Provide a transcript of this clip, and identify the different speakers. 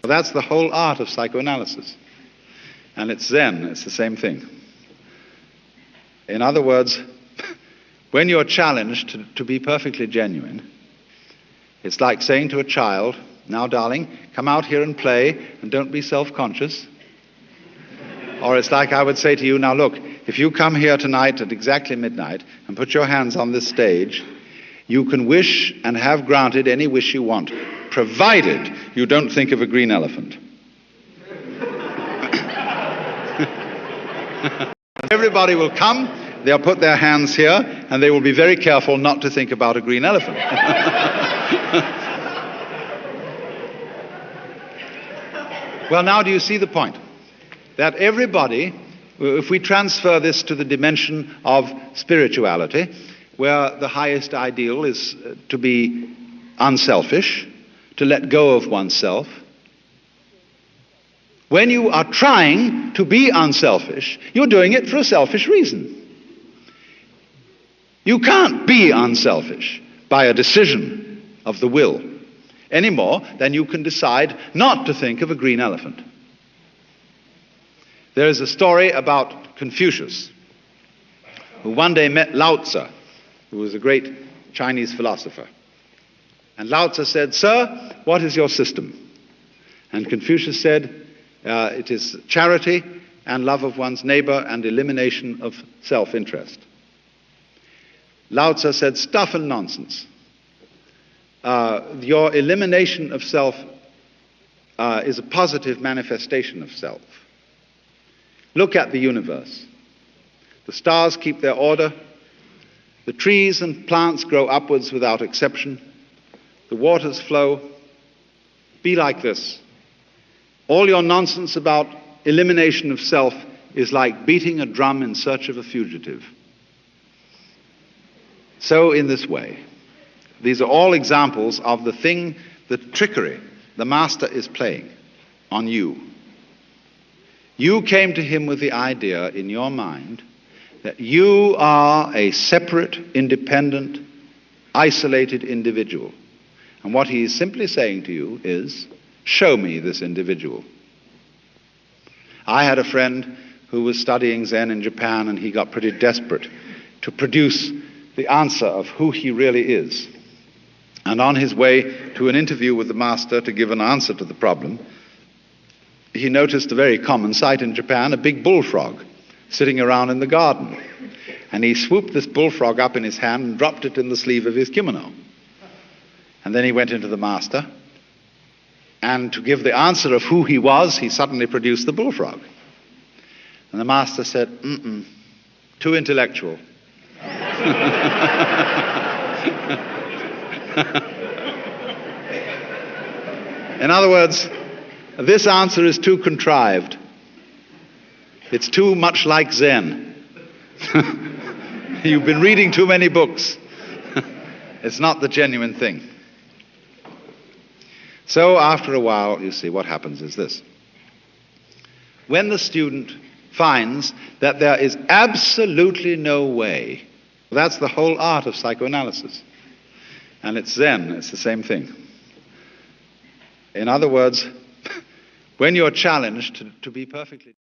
Speaker 1: That's the whole art of psychoanalysis. And it's Zen, it's the same thing. In other words, when you're challenged to be perfectly genuine, it's like saying to a child, now darling, come out here and play and don't be self-conscious. Or it's like I would say to you, now look, if you come here tonight at exactly midnight and put your hands on this stage, you can wish and have granted any wish you want, provided you don't think of a green elephant. Everybody will come, they'll put their hands here, and they will be very careful not to think about a green elephant. Well, now do you see the point? That everybody, if we transfer this to the dimension of spirituality, where the highest ideal is to be unselfish, to let go of oneself, when you are trying to be unselfish, you're doing it for a selfish reason. You can't be unselfish by a decision of the will, any more than you can decide not to think of a green elephant. There is a story about Confucius, who one day met Lao Tzu, who was a great Chinese philosopher. And Lao Tzu said, "Sir, what is your system?" And Confucius said, it is charity and love of one's neighbor and elimination of self-interest. Lao Tzu said, "Stuff and nonsense. Your elimination of self is a positive manifestation of self. Look at the universe. The stars keep their order. The trees and plants grow upwards without exception. The waters flow. Be like this. All your nonsense about elimination of self is like beating a drum in search of a fugitive." So in this way, these are all examples of the trickery the master is playing on you. You came to him with the idea in your mind that you are a separate, independent, isolated individual. And what he is simply saying to you is, show me this individual. I had a friend who was studying Zen in Japan, and he got pretty desperate to produce the answer of who he really is. And on his way to an interview with the master to give an answer to the problem, he noticed a very common sight in Japan, a big bullfrog sitting around in the garden. And he swooped this bullfrog up in his hand and dropped it in the sleeve of his kimono. And then he went into the master, and to give the answer of who he was, he suddenly produced the bullfrog. And the master said, too intellectual. In other words, this answer is too contrived. It's too much like Zen. You've been reading too many books. It's not the genuine thing. So after a while, you see, what happens is this. When the student finds that there is absolutely no way, that's the whole art of psychoanalysis. And it's Zen, it's the same thing. In other words, when you're challenged to be perfectly